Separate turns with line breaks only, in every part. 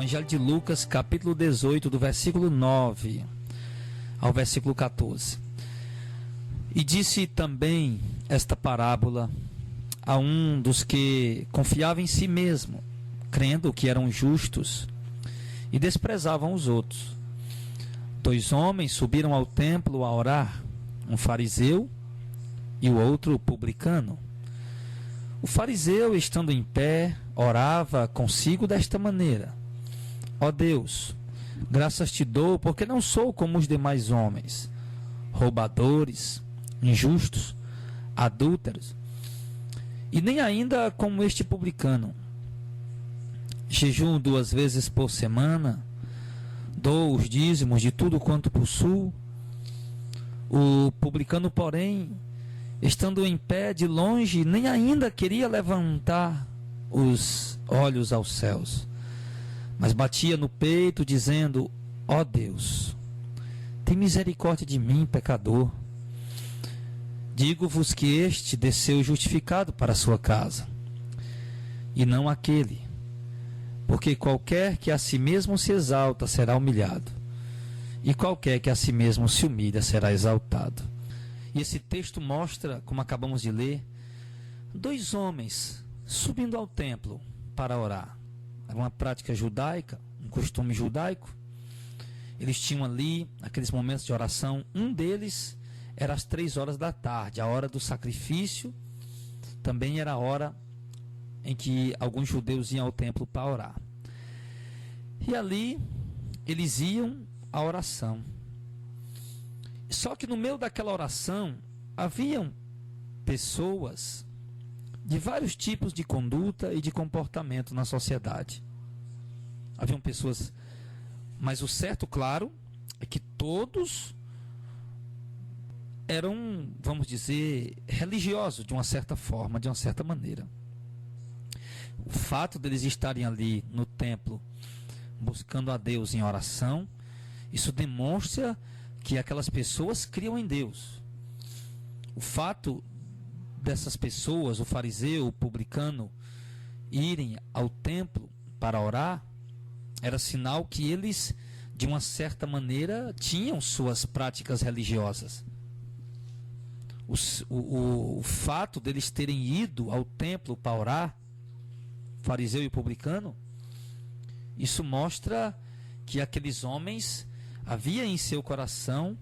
Evangelho de Lucas, capítulo 18, do versículo 9 ao versículo 14. E disse também esta parábola a um dos que confiava em si mesmo, crendo que eram justos, e desprezavam os outros. 2 homens subiram ao templo a orar, um fariseu e o outro publicano. O fariseu, estando em pé, orava consigo desta maneira: Ó Deus, graças te dou, porque não sou como os demais homens, roubadores, injustos, adúlteros, e nem ainda como este publicano. Jejuo 2 vezes por semana, dou os dízimos de tudo quanto possuo. O publicano, porém, estando em pé de longe, nem ainda queria levantar os olhos aos céus, mas batia no peito, dizendo: Ó Deus, tem misericórdia de mim, pecador. Digo-vos que este desceu justificado para a sua casa, e não aquele, porque qualquer que a si mesmo se exalta será humilhado, e qualquer que a si mesmo se humilha será exaltado. E esse texto mostra, como acabamos de ler, 2 homens subindo ao templo para orar. Era uma prática judaica, um costume judaico. Eles tinham ali aqueles momentos de oração. Um deles era às 3 horas da tarde, a hora do sacrifício. Também era a hora em que alguns judeus iam ao templo para orar. E ali eles iam à oração. Só que no meio daquela oração haviam pessoas de vários tipos de conduta e de comportamento na sociedade. Haviam pessoas, mas o certo, claro, é que todos eram, vamos dizer, religiosos de uma certa forma, de uma certa maneira. O fato deles estarem ali no templo buscando a Deus em oração, isso demonstra que aquelas pessoas criam em Deus. O fato dessas pessoas, o fariseu, o publicano, irem ao templo para orar, era sinal que eles, de uma certa maneira, tinham suas práticas religiosas. O fato deles terem ido ao templo para orar, fariseu e publicano, isso mostra que aqueles homens havia em seu coração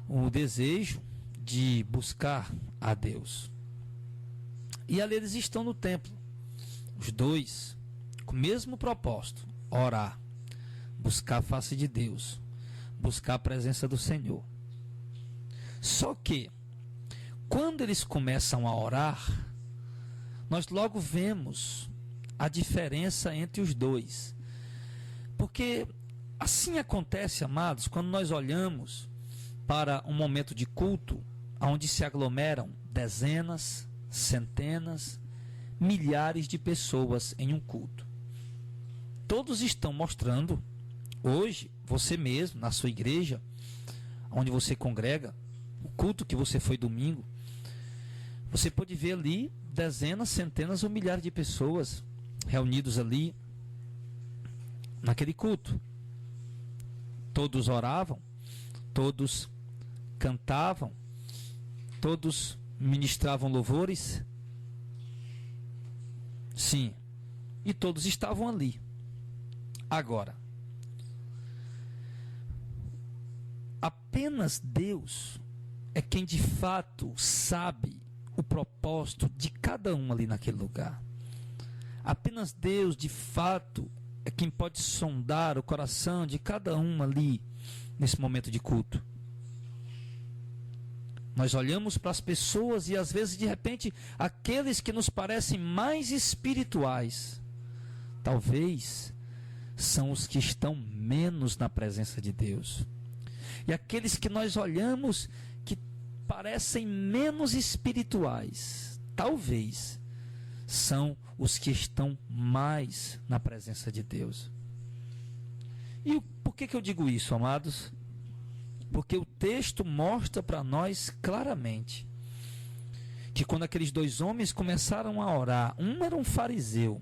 o desejo de buscar a Deus. E ali eles estão no templo, os 2, com o mesmo propósito: orar, buscar a face de Deus, buscar a presença do Senhor. Só que, quando eles começam a orar, nós logo vemos a diferença entre os 2. Porque assim acontece, amados, quando nós olhamos para um momento de culto, onde se aglomeram dezenas, centenas, milhares de pessoas em um culto. Todos estão mostrando, hoje, você mesmo, na sua igreja, onde você congrega, o culto que você foi domingo, você pode ver ali dezenas, centenas ou milhares de pessoas reunidos ali naquele culto. Todos oravam, todos cantavam, todos ministravam louvores. Sim, e todos estavam ali. Agora, apenas Deus é quem de fato sabe o propósito de cada um ali naquele lugar. Apenas Deus de fato é quem pode sondar o coração de cada um ali nesse momento de culto. Nós olhamos para as pessoas e às vezes de repente aqueles que nos parecem mais espirituais, talvez são os que estão menos na presença de Deus. E aqueles que nós olhamos que parecem menos espirituais, talvez são os que estão mais na presença de Deus. E por que eu digo isso, amados? Porque o texto mostra para nós claramente que quando aqueles 2 homens começaram a orar, um era um fariseu,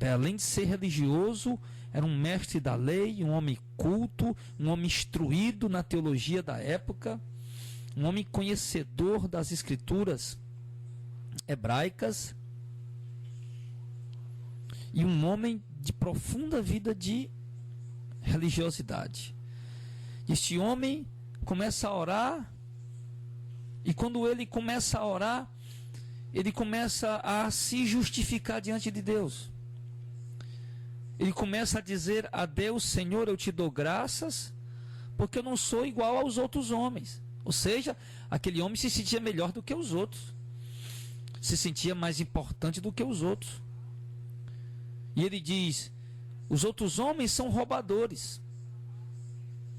além de ser religioso, era um mestre da lei, um homem culto, um homem instruído na teologia da época, um homem conhecedor das escrituras hebraicas e um homem de profunda vida de religiosidade. Este homem começa a orar, e quando ele começa a orar, ele começa a se justificar diante de Deus. Ele começa a dizer a Deus: Senhor, eu te dou graças, porque eu não sou igual aos outros homens. Ou seja, aquele homem se sentia melhor do que os outros, se sentia mais importante do que os outros. E ele diz: os outros homens são roubadores,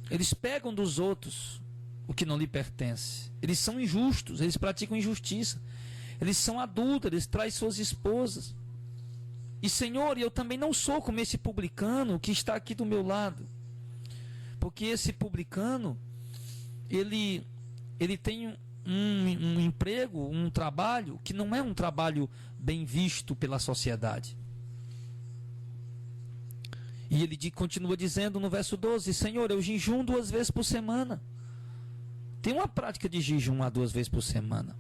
eles pegam dos outros o que não lhe pertence, eles são injustos, eles praticam injustiça, eles são adúlteros, eles traem suas esposas. E Senhor, eu também não sou como esse publicano que está aqui do meu lado, porque esse publicano, ele tem um emprego, um trabalho que não é um trabalho bem visto pela sociedade. E ele continua dizendo no verso 12: Senhor, eu jejuo 2 vezes por semana. Tem uma prática de jejum 2 vezes por semana.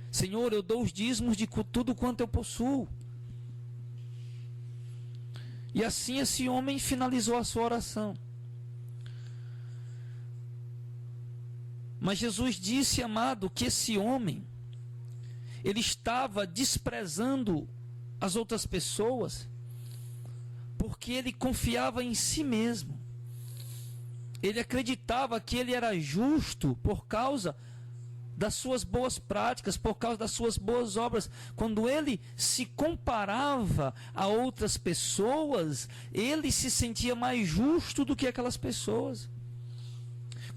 Senhor, eu dou os dízimos de tudo quanto eu possuo. E assim esse homem finalizou a sua oração. Mas Jesus disse, amado, que esse homem, ele estava desprezando as outras pessoas, porque ele confiava em si mesmo. Ele acreditava que ele era justo por causa das suas boas práticas, por causa das suas boas obras. Quando ele se comparava a outras pessoas, ele se sentia mais justo do que aquelas pessoas.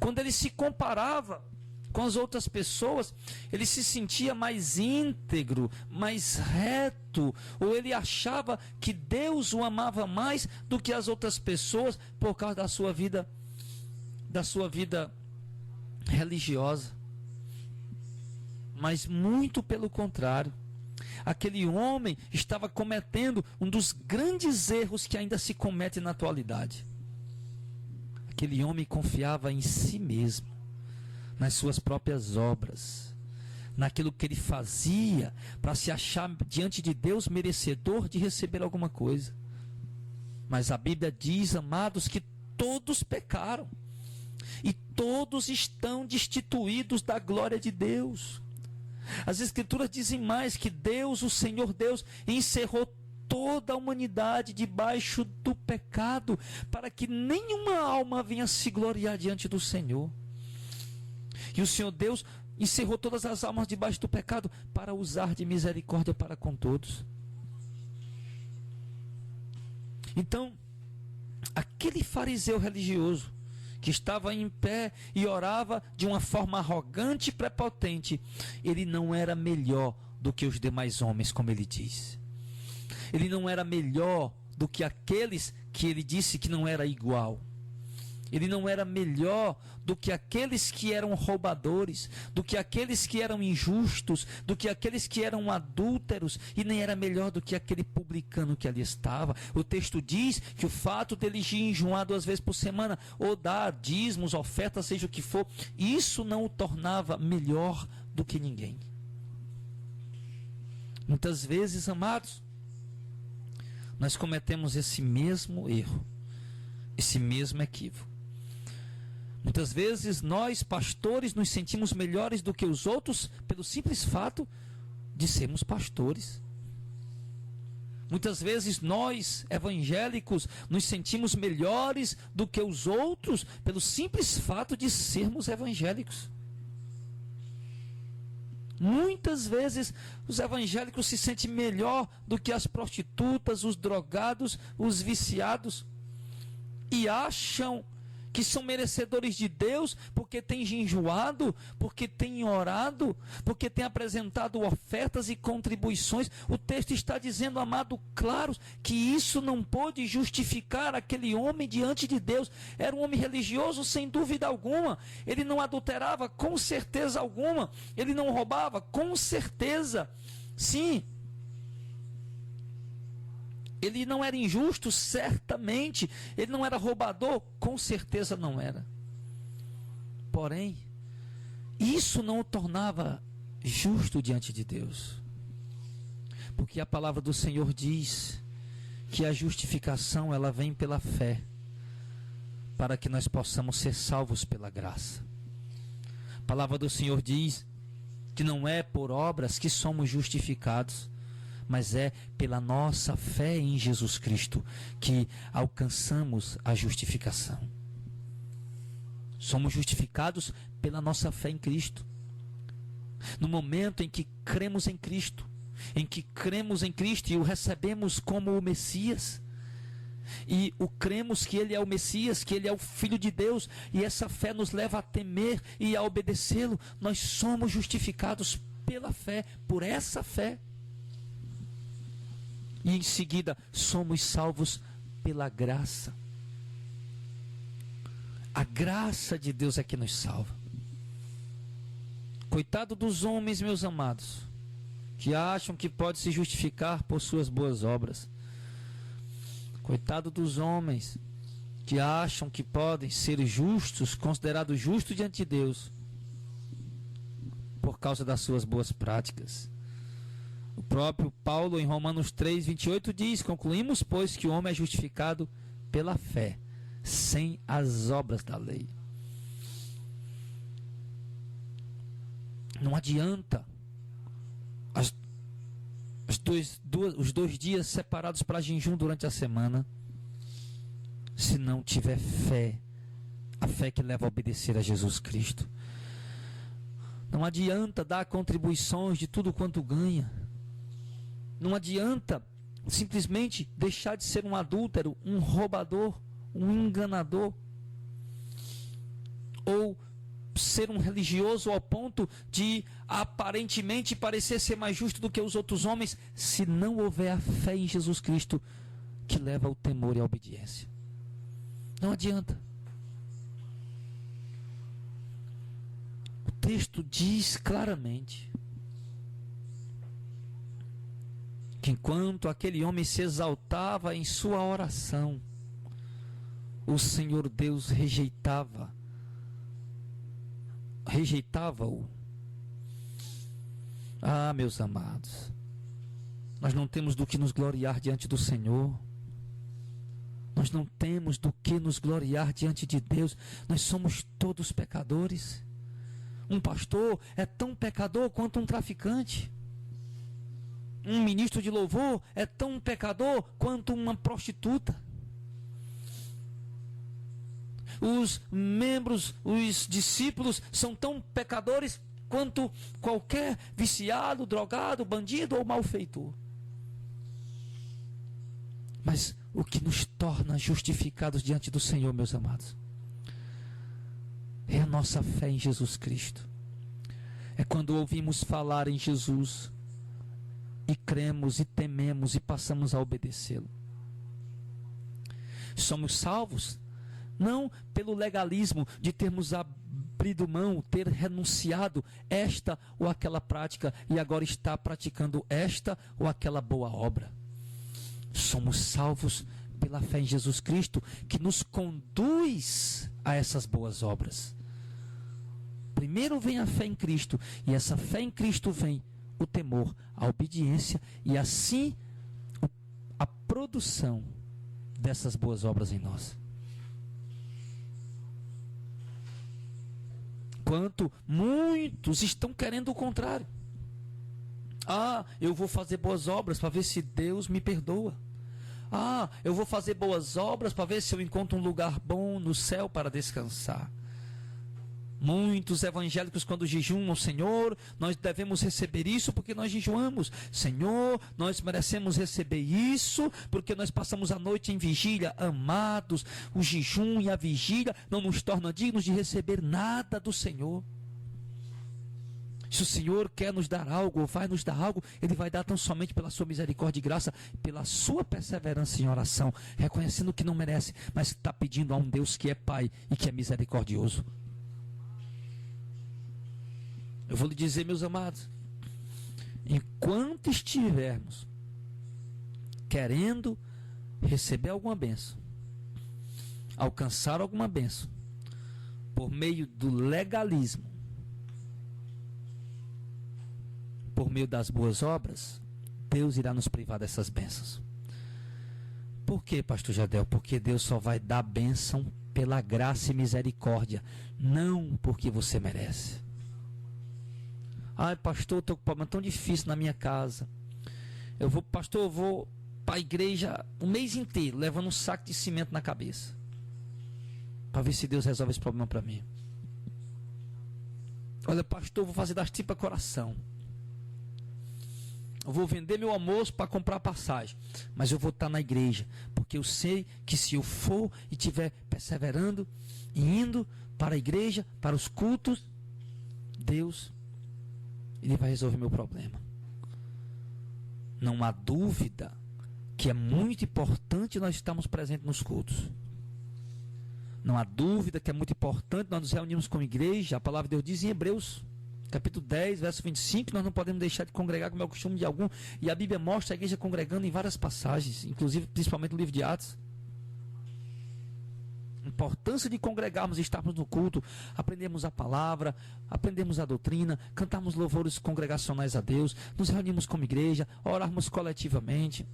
Quando ele se comparava com as outras pessoas, ele se sentia mais íntegro, mais reto, ou ele achava que Deus o amava mais do que as outras pessoas por causa da sua vida religiosa. Mas muito pelo contrário, aquele homem estava cometendo um dos grandes erros que ainda se comete na atualidade. Aquele homem confiava em si mesmo, nas suas próprias obras, naquilo que ele fazia para se achar diante de Deus merecedor de receber alguma coisa. Mas a Bíblia diz, amados, que todos pecaram e todos estão destituídos da glória de Deus. As Escrituras dizem mais, que Deus, o Senhor Deus, encerrou toda a humanidade debaixo do pecado, para que nenhuma alma venha se gloriar diante do Senhor. E o Senhor Deus encerrou todas as almas debaixo do pecado para usar de misericórdia para com todos. Então, aquele fariseu religioso que estava em pé e orava de uma forma arrogante e prepotente, ele não era melhor do que os demais homens, como ele diz. Ele não era melhor do que aqueles que ele disse que não era igual. Ele não era melhor do que aqueles que eram roubadores, do que aqueles que eram injustos, do que aqueles que eram adúlteros, e nem era melhor do que aquele publicano que ali estava. O texto diz que o fato dele jejuar 2 vezes por semana, ou dar dízimos, ofertas, seja o que for, isso não o tornava melhor do que ninguém. Muitas vezes, amados, nós cometemos esse mesmo erro, esse mesmo equívoco. Muitas vezes nós, pastores, nos sentimos melhores do que os outros pelo simples fato de sermos pastores. Muitas vezes nós, evangélicos, nos sentimos melhores do que os outros pelo simples fato de sermos evangélicos. Muitas vezes os evangélicos se sentem melhor do que as prostitutas, os drogados, os viciados, e acham que são merecedores de Deus porque têm jejuado, porque têm orado, porque têm apresentado ofertas e contribuições. O texto está dizendo, amado, claro, que isso não pôde justificar aquele homem diante de Deus. Era um homem religioso, sem dúvida alguma. Ele não adulterava, com certeza alguma. Ele não roubava, com certeza. Sim. Ele não era injusto, certamente. Ele não era roubador, com certeza não era. Porém, isso não o tornava justo diante de Deus. Porque a palavra do Senhor diz que a justificação ela vem pela fé, para que nós possamos ser salvos pela graça. A palavra do Senhor diz que não é por obras que somos justificados, mas é pela nossa fé em Jesus Cristo que alcançamos a justificação. Somos justificados pela nossa fé em Cristo. No momento em que cremos em Cristo, e o recebemos como o Messias, e o cremos que Ele é o Messias, que Ele é o Filho de Deus, e essa fé nos leva a temer e a obedecê-lo, nós somos justificados pela fé, por essa fé. E em seguida somos salvos pela graça. A graça de Deus é que nos salva. Coitado dos homens, meus amados, que acham que pode se justificar por suas boas obras. Coitado dos homens que acham que podem ser justos, considerados justos diante de Deus, por causa das suas boas práticas. O próprio Paulo, em Romanos 3:28, diz: concluímos, pois, que o homem é justificado pela fé, sem as obras da lei. Não adianta os dois dias separados para jejum durante a semana, se não tiver fé, a fé que leva a obedecer a Jesus Cristo. Não adianta dar contribuições de tudo quanto ganha. Não adianta simplesmente deixar de ser um adúltero, um roubador, um enganador, ou ser um religioso ao ponto de aparentemente parecer ser mais justo do que os outros homens, se não houver a fé em Jesus Cristo que leva ao temor e à obediência. Não adianta. O texto diz claramente que enquanto aquele homem se exaltava em sua oração, o Senhor Deus rejeitava-o. Ah, meus amados, nós não temos do que nos gloriar diante do Senhor. Nós não temos do que nos gloriar diante de Deus. Nós somos todos pecadores. Um pastor é tão pecador quanto um traficante. Um ministro de louvor é tão pecador quanto uma prostituta. Os membros, os discípulos são tão pecadores quanto qualquer viciado, drogado, bandido ou malfeitor. Mas o que nos torna justificados diante do Senhor, meus amados, é a nossa fé em Jesus Cristo. É quando ouvimos falar em Jesus e cremos e tememos e passamos a obedecê-lo. Somos salvos não pelo legalismo de termos abrido mão, ter renunciado esta ou aquela prática e agora está praticando esta ou aquela boa obra. Somos salvos pela fé em Jesus Cristo, que nos conduz a essas boas obras. Primeiro vem a fé em Cristo, e essa fé em Cristo vem o temor, a obediência e assim a produção dessas boas obras em nós. Enquanto muitos estão querendo o contrário. Ah, eu vou fazer boas obras para ver se Deus me perdoa. Ah, eu vou fazer boas obras para ver se eu encontro um lugar bom no céu para descansar. Muitos evangélicos, quando jejuam, Senhor, nós devemos receber isso porque nós jejuamos. Senhor, nós merecemos receber isso porque nós passamos a noite em vigília. Amados, o jejum e a vigília não nos tornam dignos de receber nada do Senhor. Se o Senhor quer nos dar algo, ou vai nos dar algo, Ele vai dar tão somente pela sua misericórdia e graça, pela sua perseverança em oração, reconhecendo que não merece, mas está pedindo a um Deus que é Pai e que é misericordioso. Eu vou lhe dizer, meus amados, enquanto estivermos querendo receber alguma bênção, alcançar alguma bênção, por meio do legalismo, por meio das boas obras, Deus irá nos privar dessas bênçãos. Por quê, pastor Jadel? Porque Deus só vai dar bênção pela graça e misericórdia, não porque você merece. Ai, pastor, estou com um problema tão difícil na minha casa. Eu vou para a igreja o mês inteiro, levando um saco de cimento na cabeça, para ver se Deus resolve esse problema para mim. Olha, pastor, eu vou fazer das tripas coração. Eu vou vender meu almoço para comprar passagem, mas eu vou estar na igreja, porque eu sei que se eu for e estiver perseverando e indo para a igreja, para os cultos, Deus, Ele vai resolver meu problema. Não há dúvida que é muito importante nós estarmos presentes nos cultos. Não há dúvida que é muito importante nós nos reunirmos como igreja. A palavra de Deus diz em Hebreus capítulo 10, verso 25, nós não podemos deixar de congregar como é o costume de algum, e a Bíblia mostra a igreja congregando em várias passagens, inclusive, principalmente no livro de Atos. A importância de congregarmos e estarmos no culto, aprendermos a palavra, aprendermos a doutrina, cantarmos louvores congregacionais a Deus, nos reunirmos como igreja, orarmos coletivamente,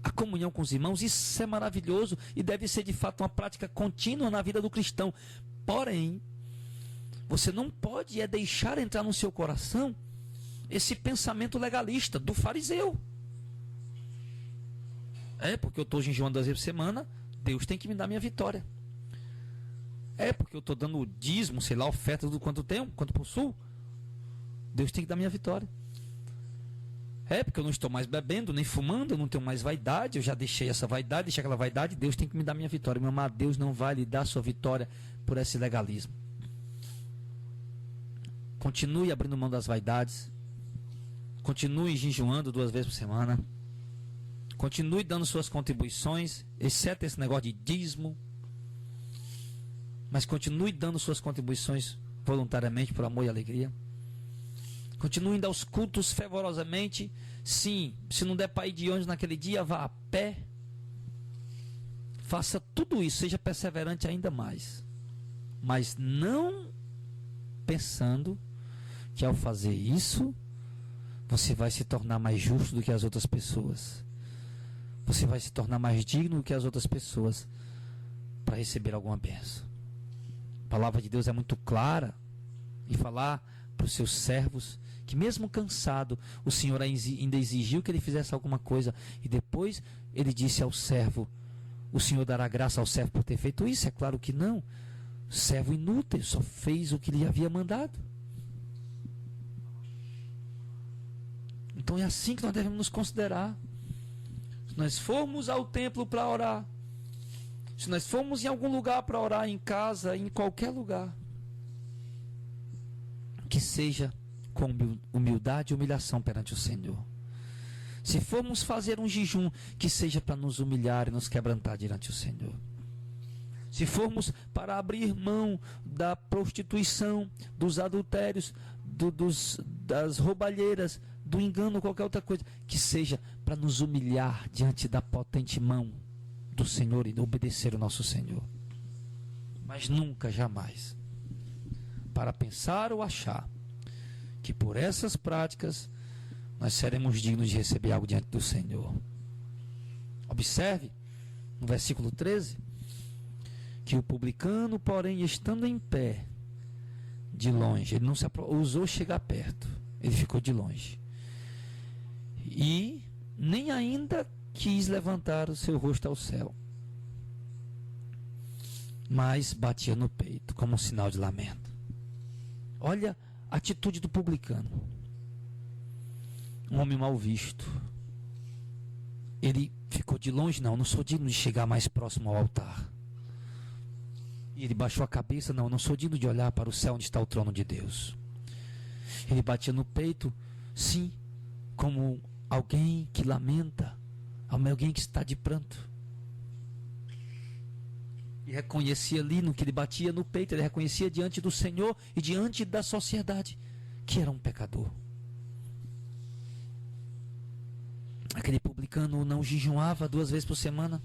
a comunhão com os irmãos, isso é maravilhoso e deve ser de fato uma prática contínua na vida do cristão. Porém, você não pode deixar entrar no seu coração esse pensamento legalista do fariseu. Porque eu estou jejuando 2 vezes por semana, Deus tem que me dar minha vitória. Porque eu estou dando o dízimo, sei lá, oferta do quanto tenho, quanto possuo, Deus tem que dar minha vitória. Porque eu não estou mais bebendo, nem fumando, eu não tenho mais vaidade, eu já deixei essa vaidade, deixei aquela vaidade, Deus tem que me dar minha vitória. Meu amado, Deus não vai lhe dar sua vitória por esse legalismo. Continue abrindo mão das vaidades. Continue jejuando 2 vezes por semana. Continue dando suas contribuições, exceto esse negócio de dízimo. Mas continue dando suas contribuições voluntariamente, por amor e alegria. Continue indo aos cultos fervorosamente. Sim, se não der para ir de ônibus naquele dia, vá a pé. Faça tudo isso, seja perseverante ainda mais. Mas não pensando que ao fazer isso, você vai se tornar mais justo do que as outras pessoas. Você vai se tornar mais digno do que as outras pessoas para receber alguma bênção. A palavra de Deus é muito clara em falar para os seus servos que mesmo cansado, o Senhor ainda exigiu que ele fizesse alguma coisa, e depois ele disse ao servo: o Senhor dará graça ao servo por ter feito isso? É claro que não. O servo inútil só fez o que lhe havia mandado. Então é assim que nós devemos nos considerar. Se nós formos ao templo para orar, se nós formos em algum lugar para orar, em casa, em qualquer lugar, que seja com humildade e humilhação perante o Senhor. Se formos fazer um jejum, que seja para nos humilhar e nos quebrantar diante do Senhor. Se formos para abrir mão da prostituição, dos adultérios, das roubalheiras, do engano, qualquer outra coisa, que seja para nos humilhar diante da potente mão do Senhor e obedecer o nosso Senhor. Mas nunca, jamais, para pensar ou achar que por essas práticas nós seremos dignos de receber algo diante do Senhor. Observe no versículo 13 que o publicano, porém, estando em pé, de longe, ele não se ousou chegar perto, ele ficou de longe, e nem ainda quis levantar o seu rosto ao céu, mas batia no peito como um sinal de lamento. Olha a atitude do publicano, um homem mal visto. Ele ficou de longe: não sou digno de chegar mais próximo ao altar. E ele baixou a cabeça: não sou digno de olhar para o céu onde está o trono de Deus. Ele batia no peito, sim, como alguém que lamenta, alguém que está de pranto. E reconhecia ali no que ele batia no peito, ele reconhecia diante do Senhor e diante da sociedade que era um pecador. Aquele publicano não jejuava 2 vezes por semana.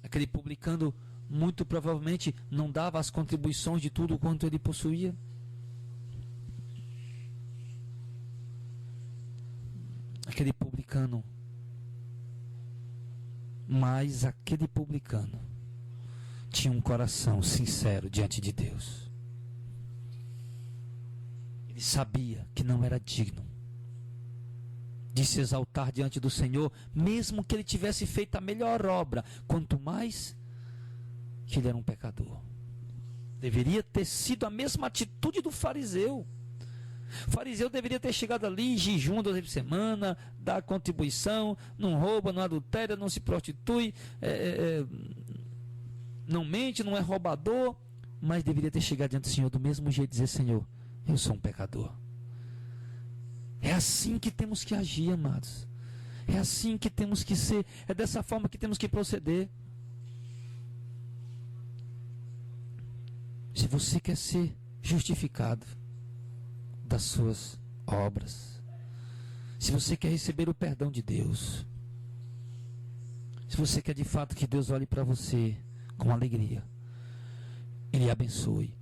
Aquele publicano muito provavelmente não dava as contribuições de tudo quanto ele possuía. Aquele publicano, mas aquele publicano tinha um coração sincero diante de Deus. Ele sabia que não era digno de se exaltar diante do Senhor, mesmo que ele tivesse feito a melhor obra, quanto mais que ele era um pecador. Deveria ter sido a mesma atitude do fariseu. O fariseu deveria ter chegado ali, jejum 2 vezes por semana, dá contribuição, não rouba, não adultera, não se prostitui, não mente, não é roubador, mas deveria ter chegado diante do Senhor do mesmo jeito e dizer: Senhor, eu sou um pecador. É assim que temos que agir, amados. É assim que temos que ser. É dessa forma que temos que proceder. Se você quer ser justificado das suas obras, se você quer receber o perdão de Deus, se você quer de fato que Deus olhe para você com alegria, Ele abençoe,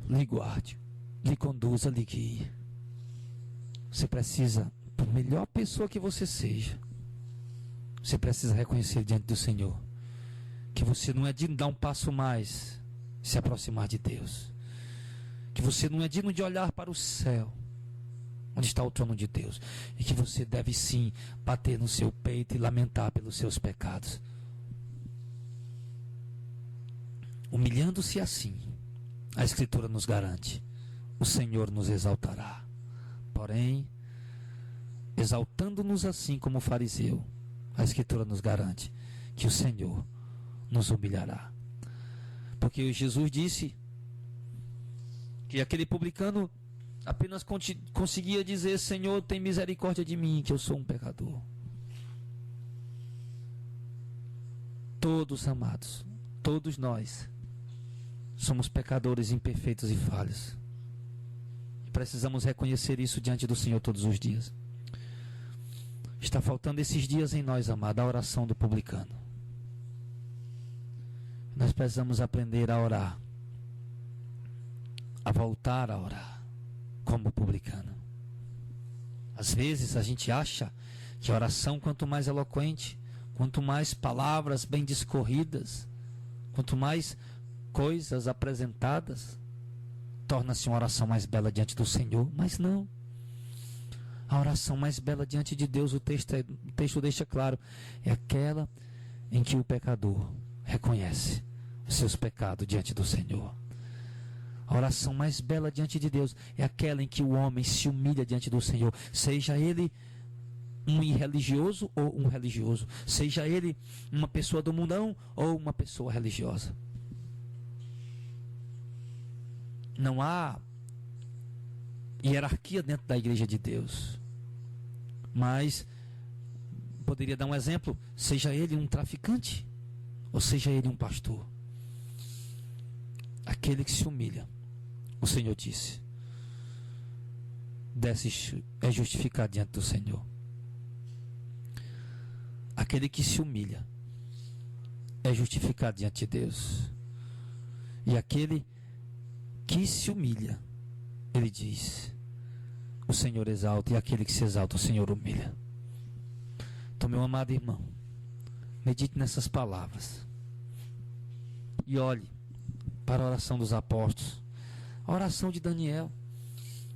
lhe guarde, lhe conduza, lhe guie, você precisa, por melhor pessoa que você seja, você precisa reconhecer diante do Senhor que você não é digno de dar um passo mais, se aproximar de Deus, que você não é digno de olhar para o céu, onde está o trono de Deus, e que você deve sim bater no seu peito e lamentar pelos seus pecados. Humilhando-se assim, a Escritura nos garante, o Senhor nos exaltará. Porém, exaltando-nos assim como o fariseu, a Escritura nos garante que o Senhor nos humilhará. Porque Jesus disse que aquele publicano apenas conseguia dizer: Senhor, tem misericórdia de mim, que eu sou um pecador. Todos, amados, todos nós somos pecadores imperfeitos e falhos. E precisamos reconhecer isso diante do Senhor todos os dias. Está faltando esses dias em nós, amado, a oração do publicano. Nós precisamos aprender a orar, a voltar a orar, como publicano. Às vezes a gente acha que a oração, quanto mais eloquente, quanto mais palavras bem discorridas, quanto mais coisas apresentadas, torna-se uma oração mais bela diante do Senhor. Mas não. A oração mais bela diante de Deus, o texto deixa claro, é aquela em que o pecador reconhece os seus pecados diante do Senhor. A oração mais bela diante de Deus é aquela em que o homem se humilha diante do Senhor, seja ele um irreligioso ou um religioso, seja ele uma pessoa do mundão ou uma pessoa religiosa. Não há hierarquia dentro da igreja de Deus, mas poderia dar um exemplo: seja ele um traficante ou seja ele um pastor, aquele que se humilha, o Senhor disse, é justificado diante do Senhor. Aquele que se humilha é justificado diante de Deus. E aquele que se humilha, ele diz, o Senhor exalta, e aquele que se exalta, o Senhor humilha. Então, meu amado irmão, medite nessas palavras e olhe para a oração dos apóstolos, a oração de Daniel.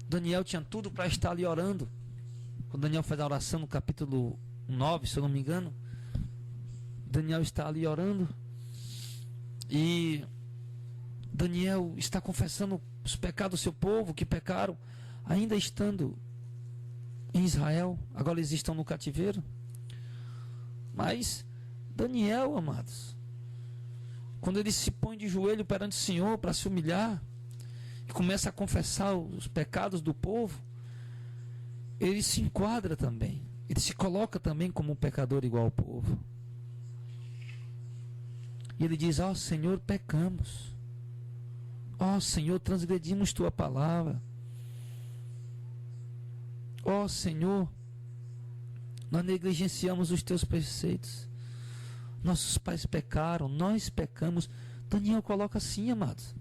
Daniel tinha tudo para estar ali orando. Quando Daniel faz a oração no capítulo 9, se eu não me engano, Daniel está ali orando e Daniel está confessando os pecados do seu povo, que pecaram ainda estando em Israel, agora eles estão no cativeiro. Mas Daniel, amados, quando ele se põe de joelho perante o Senhor para se humilhar e começa a confessar os pecados do povo, ele se enquadra também, ele se coloca também como um pecador igual ao povo. E ele diz: ó Senhor, pecamos, ó Senhor, transgredimos tua palavra, ó Senhor, Nós negligenciamos os teus preceitos. Nossos pais pecaram, nós pecamos. Daniel coloca assim, amados.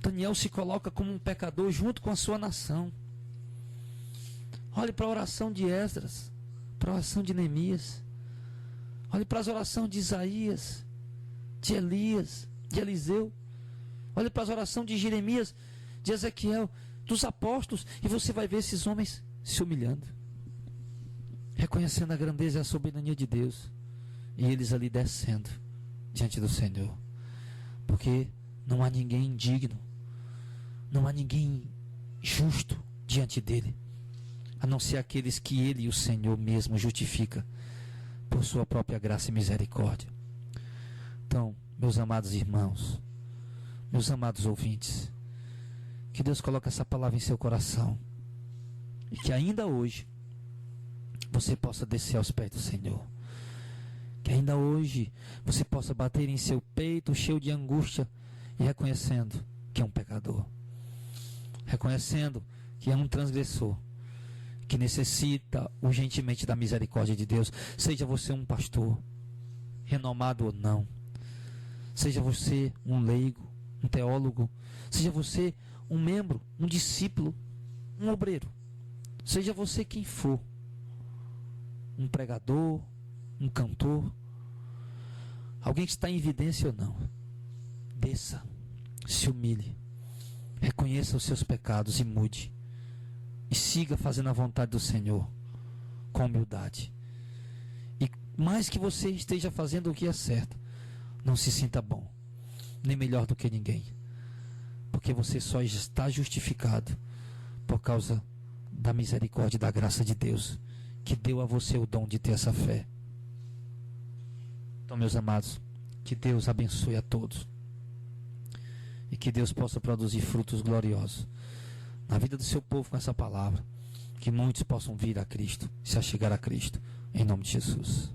Daniel se coloca como um pecador junto com a sua nação. Olhe para a oração de Esdras, para a oração de Neemias. Olhe para as orações de Isaías, de Elias, de Eliseu. Olhe para as orações de Jeremias, de Ezequiel, dos apóstolos, e você vai ver esses homens se humilhando, reconhecendo a grandeza e a soberania de Deus, e eles ali descendo diante do Senhor, porque não há ninguém digno, não há ninguém justo diante dele, a não ser aqueles que ele, o Senhor mesmo, justifica por sua própria graça e misericórdia. Então, meus amados irmãos, meus amados ouvintes, que Deus coloque essa palavra em seu coração, e que ainda hoje você possa descer aos pés do Senhor, que ainda hoje você possa bater em seu peito cheio de angústia e reconhecendo que é um pecador, reconhecendo que é um transgressor, que necessita urgentemente da misericórdia de Deus. Seja você um pastor, renomado ou não, seja você um leigo, um teólogo, seja você um membro, um discípulo, um obreiro, seja você quem for, um pregador, um cantor, alguém que está em evidência ou não, desça, se humilhe, reconheça os seus pecados e mude, e siga fazendo a vontade do Senhor com humildade. E mais que você esteja fazendo o que é certo, não se sinta bom, nem melhor do que ninguém, porque você só está justificado por causa da misericórdia e da graça de Deus, que deu a você o dom de ter essa fé. Então, meus amados, que Deus abençoe a todos, e que Deus possa produzir frutos gloriosos na vida do seu povo com essa palavra, que muitos possam vir a Cristo, se achegar a Cristo, em nome de Jesus.